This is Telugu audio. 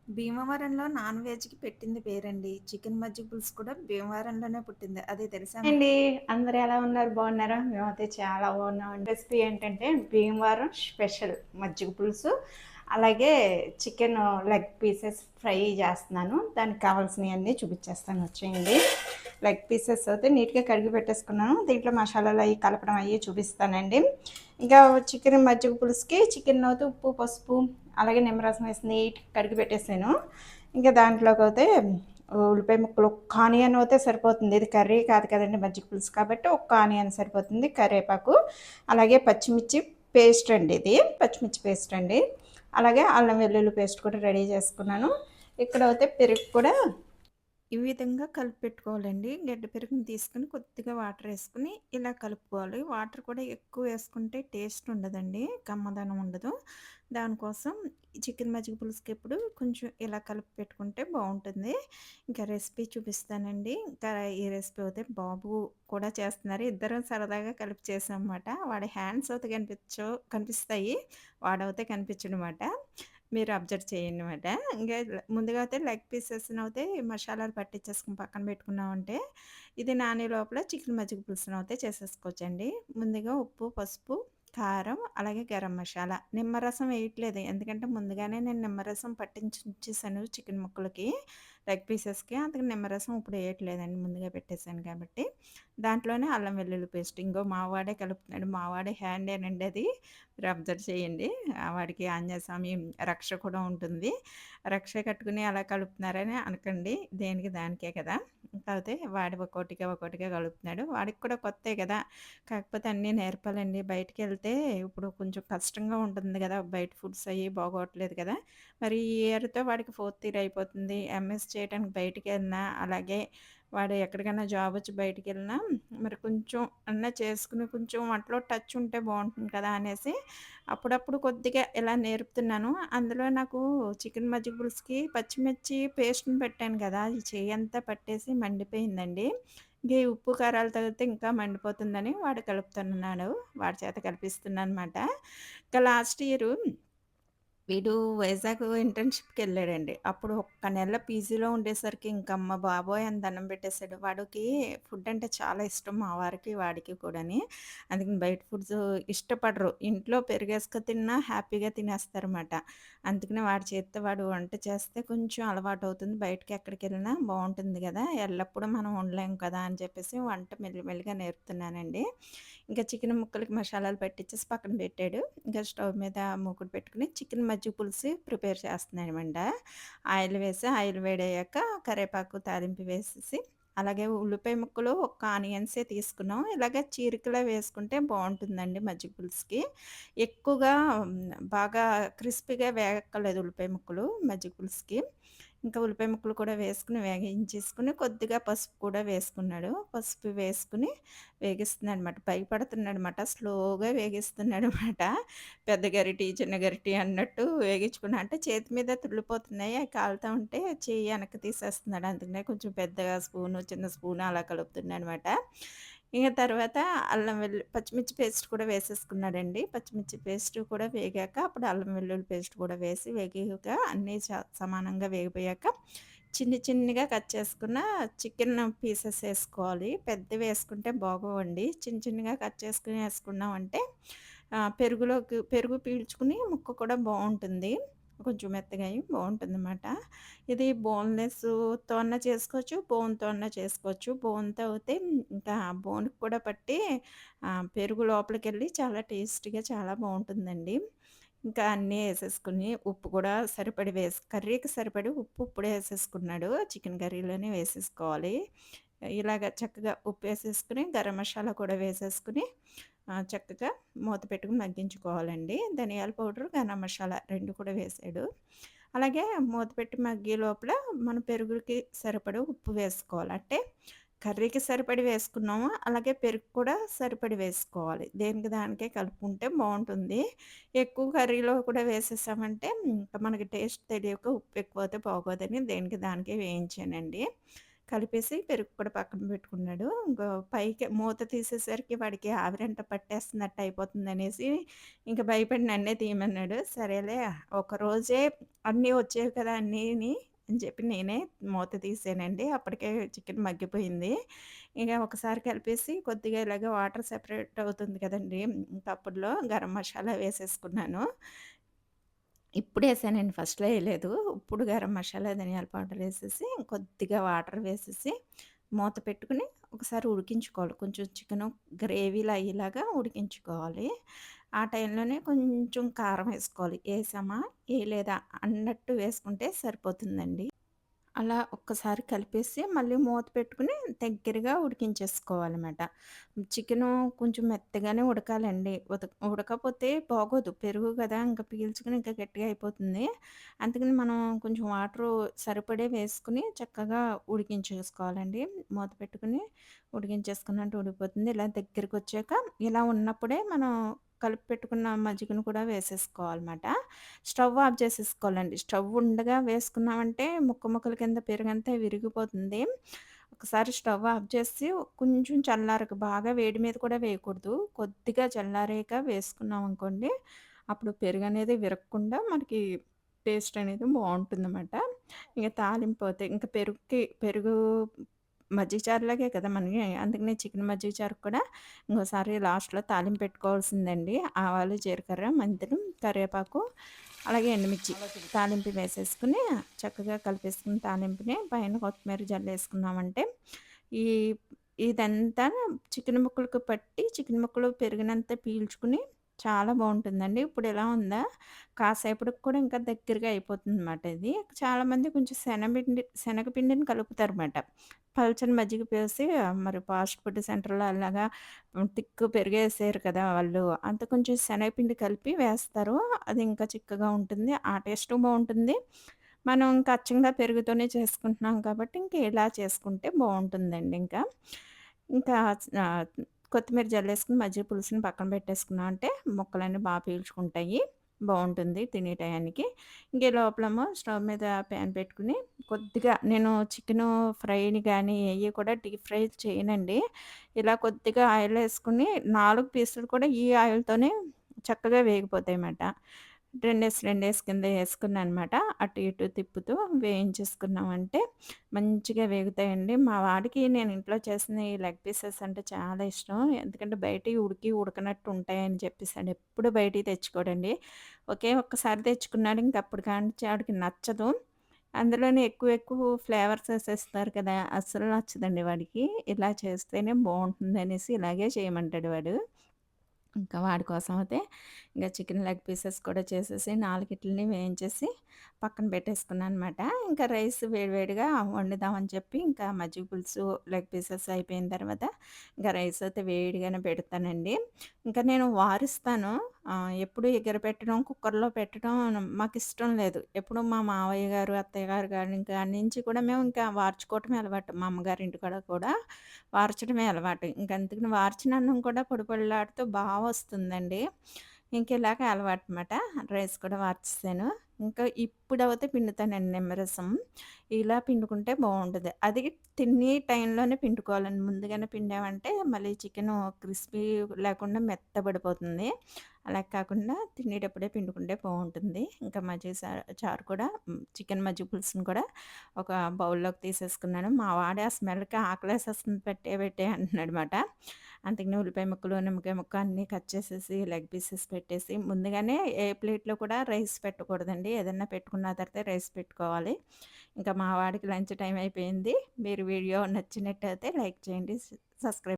భీమవరంలో నాన్ వెజ్‌కి పెట్టింది పేరండి. చికెన్ మజ్జిగ పులుసు కూడా భీమవరంలోనే పుట్టింది. అది తెలుసా మీకు? అండి. అందరూ ఎలా ఉన్నారు? బాగున్నారా? మేమైతే చాలా బాగున్నామండి. రెసిపీ ఏంటంటే భీమవరం స్పెషల్ మజ్జిగ పులుసు, అలాగే చికెన్ లెగ్ పీసెస్ ఫ్రై చేస్తున్నాను. దానికి కావాల్సినవన్నీ చూపించేస్తాను వచ్చేయండి. లెగ్ పీసెస్ అయితే నీట్గా కడిగి పెట్టేసుకున్నాను. దీంట్లో మసాలాలు అవి కలపడం అవి చూపిస్తానండి. ఇంకా చికెన్ మజ్జిగ పులుసుకి చికెన్ అయితే ఉప్పు, పసుపు అలాగే నిమ్మరసం వేసి నీట్గా కడిగి పెట్టేసాను. ఇంకా దాంట్లోకి అయితే ఉల్లిపాయ ముక్కలు ఒక్క ఆనియన్ అయితే సరిపోతుంది. ఇది కర్రీ కాదు కదండి, మజ్జిగ పులుసు కాబట్టి ఒక్క ఆనియన్ సరిపోతుంది. కరివేపాకు అలాగే పచ్చిమిర్చి పేస్ట్ అండి, ఇది పచ్చిమిర్చి పేస్ట్ అండి. అలాగే అల్లం వెల్లుల్లి పేస్ట్ కూడా రెడీ చేసుకున్నాను. ఇక్కడ అయితే పెరుగు కూడా ఈ విధంగా కలిపి పెట్టుకోవాలండి. గడ్డ పెరుగుని తీసుకొని కొద్దిగా వాటర్ ఏసుకొని ఇలా కలుపుకోవాలి. వాటర్ కూడా ఎక్కువ వేసుకుంటే టేస్ట్ ఉండదండి. కమ్మదనం ఉండదు. దానికోసం ఈ చికెన్ మజ్జిగ పులుసుకి ఎప్పుడు కొంచెం ఇలా కలిపి పెట్టుకుంటే బావుంటుంది. ఇంకా రెసిపీ చూపిస్తానండి. ఇంకా ఈ రెసిపీ అయితే బాబు కూడా చేస్తున్నారు. ఇద్దరం సరదాగా కలిపి చేసామన్నమాట. వాడి హ్యాండ్స్ అయితే కనిపిస్తాయి. వాడైతే కనిపించడమాట. మీరు అబ్జర్వ్ చేయండిమాట. ఇంగా ముందుగా అయితే లెగ్ పీసెస్‌నయితే మసాలాలు పట్టించేసుకొని పక్కన పెట్టుకున్నామంటే, ఇది నానే లోపల చికెన్ మజ్జిగ పులుసునయితే చేసేసుకోవచ్చండి. ముందుగా ఉప్పు, పసుపు, కారం, అలాగే గరం మసాలా. నిమ్మరసం వేయట్లేదు. ఎందుకంటే ముందుగానే నేను నిమ్మరసం పట్టించి ఉంచేసాను చికెన్ ముక్కలకి, లెగ్ పీసెస్‌కి. అందుకని నిమ్మరసం ఇప్పుడు వేయట్లేదండి. ముందుగా పెట్టేసాను కాబట్టి. దాంట్లోనే అల్లం వెల్లుల్లి పేస్ట్. ఇంగో మా వాడే కలుపుతున్నాడు. మా వాడి హ్యాండేనండి అది. మీరు అబ్జర్వ్ చేయండి. వాడికి ఆంజనేయస్వామి రక్ష కూడా ఉంటుంది. రక్ష కట్టుకుని అలా కలుపుతున్నారని అనకండి. దేనికి దానికే కదా! కాపోతే వాడు ఒక్కోటిగా, ఒక్కోటిగా కలుపుతున్నాడు. వాడికి కూడా కొత్తే కదా! కాకపోతే అన్నీ నేర్పాలండి. బయటికెళ్తే ఇప్పుడు కొంచెం కష్టంగా ఉంటుంది గదా! బయట ఫుడ్స్ అయ్యి బాగోట్లేదు కదా! మరి ఈ ఇయర్‌తో వాడికి ఫోర్త్ ఇయర్ అయిపోతుంది. ఎంఎస్ చేయటానికి బయటికెళ్ళినా, అలాగే వాడు ఎక్కడికైనా జాబొచ్చి బయటికెళ్ళినా మరి కొంచెం అన్నా చేసుకుని కొంచెం వంటలో టచ్ ఉంటే బావుంటుంది కదా! అనేసి అప్పుడప్పుడు కొద్దిగా ఇలా నేర్పుతున్నాను. అందులో నాకు చికెన్ మజ్జిగ పులుసుకి పచ్చిమిర్చి పేస్ట్‌ని పెట్టాను గదా! ఈ చెయ్యంతా పట్టేసి మండిపోయిందండి. ఇంక ఈ ఉప్పు, కారాలు తగిలితే ఇంకా మండిపోతుందని వాడు కలుపుతున్నాడు. వాడి చేత కలిపిస్తున్నానమాట. ఇంకా లాస్ట్ ఇయరు వీడు వైజాగ్ ఇంటర్న్‌షిప్‌కెళ్ళాడండి. అప్పుడు ఒక్క నెల పీజీలో ఉండేసరికి ఇంక అమ్మ బాబోయ్! అని దండం పెట్టేసాడు. వాడికి ఫుడ్ అంటే చాలా ఇష్టం మా వారికి, వాడికి కూడాని. అందుకని బయట ఫుడ్స్ ఇష్టపడరు. ఇంట్లో పెరుగేసుకు తిన్నా హ్యాపీగా తినేస్తారన్నమాట. అందుకని వాడి చేత్తో వాడు వంట చేస్తే కొంచెం అలవాటవుతుంది. బయటకి ఎక్కడికెళ్ళినా బావుంటుంది గదా! ఎల్లప్పుడూ మనం ఉండలేం కదా! అని చెప్పేసి వంట మెల్లి మెల్లిగా నేర్పుతున్నానండి. ఇంకా చికెన్ ముక్కలకి మసాలాలు పట్టిచ్చేసి పక్కన పెట్టాడు. ఇంకా స్టవ్ మీద మూకుడు పెట్టుకొని చికెన్ మజ్జిగ పులుసు ప్రిపేర్ చేస్తున్నానమంట. ఆయిల్ వేసి, ఆయిల్ వేడయ్యాక కరివేపాకు తాలింపు వేసేసి, అలాగే ఉల్లిపాయ ముక్కలు ఒక ఆనియన్సే తీసుకున్నాం. ఇలాగ చీరికలా వేసుకుంటే బావుంటుందండి మజ్జిగ పులుసుకి. ఎక్కువగా బాగా క్రిస్పీగా వేగక్కర్లేదు ఉల్లిపాయ ముక్కలు మజ్జిగ పులుసుకి. ఇంకా ఉల్లిపాయ ముక్కలు కూడా వేసుకొని వేగించేసుకొని కొద్దిగా పసుపు కూడా వేసుకున్నాడు. పసుపు వేసుకొని వేగిస్తున్నాడనమాట. భయపడుతున్నాడనమాట. స్లోగా వేగిస్తున్నాడనమాట. పెద్ద గరిటె, చిన్న గరిటె అన్నట్టు వేగించుకున్నా అంటే చేతి మీద తుళ్ళిపోతున్నాయి. అయి కాలుతా ఉంటే చెయ్యి వెనక్కి తీసేస్తున్నాడు. అందుకనే కొంచెం పెద్దగా స్పూను, చిన్న స్పూను అలా కలుపుతున్నాననమాట. ఇగ తర్వాత పచ్చిమిర్చి పేస్ట్ కూడా వేసేసుకున్నాడండి. పచ్చిమిర్చి పేస్ట్ కూడా వేగాక అప్పుడు అల్లం వెల్లుల్లి పేస్ట్ కూడా వేసి వేగాక అన్నీ సమానంగా వేగిపోయాక చిన్నిగా కట్ చేసుకున్న చికెన్ పీసెస్ ఏసుకోవాలి. పెద్దవేసుకుంటే బాగోవండి. చిన్నగా కట్ చేసుకొని ఏసుకున్నామంటే పెరుగు పీల్చుకుని ముక్క కూడా బావుంటుంది. కొంచెం మెత్తగా అయ్యి బావుంటుందన్నమాట. ఇది బోన్‌లెస్‌తో అన్నా చేసుకోవచ్చు. బోన్‌తో అన్నా చేసుకోవచ్చు. బోన్‌తో అయితే ఇంకా బోన్‌కి కూడా పట్టి పెరుగు లోపలికెళ్ళి చాలా టేస్టీగా చాలా బావుంటుందండి. ఇంకా అన్నీ ఏసేసుకొని ఉప్పు కూడా సరిపడి కర్రీకి సరిపడి ఉప్పు ఇప్పుడే ఏసేసుకున్నాడు. చికెన్ కర్రీలోనే వేసేసుకోవాలి. ఇలాగ చక్కగా ఉప్పేసేసుకొని, గరం మసాలా కూడా వేసేసుకొని చక్కగా మూత పెట్టుకొని మగ్గించుకోవాలండి. ధనియాల పౌడరు, గరం మసాలా 2 కూడా వేసాడు. అలాగే మూత పెట్టి మగ్గే లోపల మన పెరుగుకి సరిపడా ఉప్పు వేసుకోవాలి. అంటే కర్రీకి సరిపడి వేసుకున్నాము. అలాగే పెరుగు కూడా సరిపడి వేసుకోవాలి. దేనికి దానికే కలుపుకుంటే బావుంటుంది. ఎక్కువ కర్రీలో కూడా వేసేసామంటే ఇంకా మనకి టేస్ట్ తెలియక ఉప్పు ఎక్కువైతే బాగోదని దేనికి దానికే వేయించానండి. కలిపేసి పెరుగు కూడా పక్కన పెట్టుకున్నాడు. ఇంకో పైకి మూత తీసేసరికి వాడికి ఆవిరంట పట్టేస్తున్నట్టు అయిపోతుందనేసి ఇంక భయపడి నన్నే తీయమన్నాడు. సరేలే ఒకరోజే అన్నీ వచ్చేవి కదా! అన్నీని అని చెప్పి నేనే మూత తీసానండి. అప్పటికే చికెన్ మగ్గిపోయింది. ఇక ఒకసారి కలిపేసి కొద్దిగా ఇలాగ వాటర్ సెపరేట్ అవుతుంది కదండీ! కప్పుల్లో గరం మసాలా వేసేసుకున్నాను. ఇప్పుడేసానండి. ఫస్ట్‌లో ఎయలేదు. ఇప్పుడు గరం మసాలా, ధనియాల పౌడర్ ఎసేసి, కొద్దిగా వాటర్ వేసేసి, మూత పెట్టుకొని ఒకసారి ఉడికించుకోవాలి. కొంచెం చికెను గ్రేవీలా అయ్యేలాగా ఉడికించుకోవాలి. ఆ టైంలోనే కొంచెం కారం వేసుకోవాలి. ఏసామా, ఎయలేదా అన్నట్టు వేసుకుంటే సరిపోతుందండి. అలా ఒక్కసారి కలిపేసి మళ్ళీ మూత పెట్టుకొని దగ్గరగా ఉడికించేసుకోవాలన్నమాట. చికెను కొంచెం మెత్తగానే ఉడకాలండి. ఉడకపోతే బాగోదు. పెరుగు గదా! ఇంక పీల్చుకొని ఇంకా గట్టిగా అయిపోతుంది. అందుకని మనం కొంచెం వాటరు సరిపడే వేసుకొని చక్కగా ఉడికించేసుకోవాలండి. మూత పెట్టుకొని ఉడికించేసుకున్నట్టు ఉడికిపోతుంది. ఇలా దగ్గరికొచ్చాక ఇలా ఉన్నప్పుడే మనం కలిపి పెట్టుకున్న మజ్జిగను కూడా వేసేసుకోవాలన్నమాట. స్టవ్ ఆఫ్ చేసేసుకోవాలండి. స్టవ్ ఉండగా వేసుకున్నామంటే ముక్క ముక్కల కింద పెరుగంతా విరిగిపోతుంది. ఒకసారి స్టవ్ ఆఫ్ చేసి కొంచెం చల్లారక బాగా వేడి మీద కూడా వేయకూడదు. కొద్దిగా చల్లారాక వేసుకున్నామనుకోండి, అప్పుడు పెరుగనేది విరగకుండా మనకి టేస్ట్ అనేది బావుంటుందన్నమాట. ఇక తాలింపోతే ఇంక పెరుగు మజ్జిగ చారులాగే కదా! మనకి అందుకనే చికెన్ మజ్జిగ చారుకి కూడా ఇంకోసారి లాస్ట్‌లో తాలింపు పెట్టుకోవాల్సిందండి. ఆవాలు, జీలకర్ర, మెంతులు, కరివేపాకు అలాగే ఎండుమిర్చి తాలింపు వేసేసుకొని చక్కగా కలిపేసుకుని తాలింపుని పైన కొత్తిమీర జల్లేసుకున్నామంటే ఈ ఇదంతా చికెన్ ముక్కలకు పట్టి చికెన్ ముక్కలు పెరిగినంత పీల్చుకుని చాలా బావుంటుందండి. ఇప్పుడు ఇలా ఉందా కాసేపటికి కూడా ఇంకా దగ్గరగా అయిపోతుందన్నమాట ఇది. చాలామంది కొంచెం శనగపిండిని కలుపుతారన్నమాట. పల్చని మజ్జిగ పోసి మరి ఫాస్ట్ ఫుడ్ సెంటర్‌లో అలాగా తిక్కు పెరుగేసారు కదా! వాళ్ళు. అంత కొంచెం శనగపిండి కలిపి వేస్తారు. అది ఇంకా చిక్కగా ఉంటుంది. ఆ టేస్టు బావుంటుంది. మనం ఇంకా అచ్చంగా పెరుగుతోనే చేసుకుంటున్నాం కాబట్టి ఇంక ఇలా చేసుకుంటే బావుంటుందండి ఇంకా. ఇంకా ఆహ్, కొత్తిమీర జల్లేసుకొని మజ్జిగ పులుసుని పక్కన పెట్టేసుకున్నామంటే ముక్కలన్నీ పీల్చుకుంటాయి. బావుంటుంది తినే టయానికి. ఇంక ఈ లోపలేమో స్టవ్ మీద పాన్ పెట్టుకొని కొద్దిగా నేను చికెను ఫ్రైని గానీ ఏయి కూడా డీప్ ఫ్రై చేయనండి. ఇలా కొద్దిగా ఆయిలేసుకొని 4 పీసులు కూడా ఈ ఆయిల్‌తోనే చక్కగా వేగిపోతాయన్నమాట. రెండేసి కింద యేసుకున్నాననమాట. అటు ఇటు తిప్పుతూ వేయించేసుకున్నామంటే మంచిగా వేగుతాయండి. మా వాడికి నేను ఇంట్లో చేసిన ఈ లెగ్ పీసెస్ అంటే చాలా ఇష్టం. ఎందుకంటే బయటియి ఉడకనట్టు ఉంటాయని చెప్పేసని ఎప్పుడు బయటియి తెచ్చుకోడండి. ఒకే ఒక్కసారి తెచ్చుకున్నాడు. ఇంక అప్పుడు కాడ్నుంచి ఆడికి నచ్చదు. అందులోనే ఎక్కువ ఎక్కువ ఫ్లేవర్స్ ఏసేస్తారు కదా! అస్సలు నచ్చదండి వాడికి. ఇలా చేస్తేనే బావుంటుందనేసి ఇలాగే చేయమంటాడు వాడు. ఇంకా వాడి కోసం అయితే ఇంక చికెన్ లెగ్ పీసెస్ కూడా చేసేసి నాలుగిట్లని వేయించేసి పక్కన పెట్టేసుకున్నాననమాట. ఇంకా రైస్ వేడివేడిగా వండుదామని చెప్పి ఇంకా మజ్జిగ పులుసు, లెగ్ పీసెస్ అయిపోయిన తర్వాత ఇంకా రైస్ అయితే వేడిగానే పెడతానండి. ఇంకా నేను వారుస్తాను. ఎప్పుడు ఎగరపెట్టడం, కుక్కర్‌లో పెట్టడం మాకిష్టం లేదు. ఎప్పుడు మా మావయ్య గారు, అత్తయ్య గారు గారి కాడి నుంచి కూడా మేము ఇంకా వార్చుకోవటమే అలవాటు. మా అమ్మగారి ఇంటికాడ కూడా వార్చడమే అలవాటు. ఇంక అందుకని వార్చిన అన్నం కూడా పొడి పొడిలాడుతూ వస్తుందండి. ఇంక ఇలాగే అలవాటనమాట. రైస్ కూడా వార్చేసాను. ఇంకా ఇప్పుడవుతే పిండుతానండి నిమ్మరసం. ఇలా పిండుకుంటే బావుంటది. అది తినే టైంలోనే పిండుకోవాలండి. ముందుగానే పిండామంటే మళ్ళీ చికెను క్రిస్పీ లేకుండా మెత్తబడిపోతుంది. అలా కాకుండా తినేటప్పుడే పిండుకుంటే బావుంటుంది. ఇంకా మజ్జిగ చారు కూడా చికెన్ మజ్జిగ పులుసుని కూడా ఒక బౌల్‌లోకి తీసేసుకున్నాను. మా వాడు ఆ స్మెల్‌కి ఆకలేసేస్తుంది పెట్టేయి పెట్టేయి అంటున్నాడనమాట. అందుకని ఉల్లిపాయ ముక్కలు, నిమ్మకాయ ముక్క అన్నీ కట్ చేసేసి లెగ్ పీసెస్ పెట్టేసి ముందుగానే ఏ ప్లేట్‌లో కూడా రైస్ పెట్టకూడదండి. ఏదన్నా పెట్టుకున్న తర్వాతే రైస్ పెట్టుకోవాలి. ఇంకా మా వాడికి లంచ్ టైమ్ అయిపోయింది. మీరు వీడియో నచ్చినట్టయితే లైక్ చేయండి. సబ్స్క్రైబ్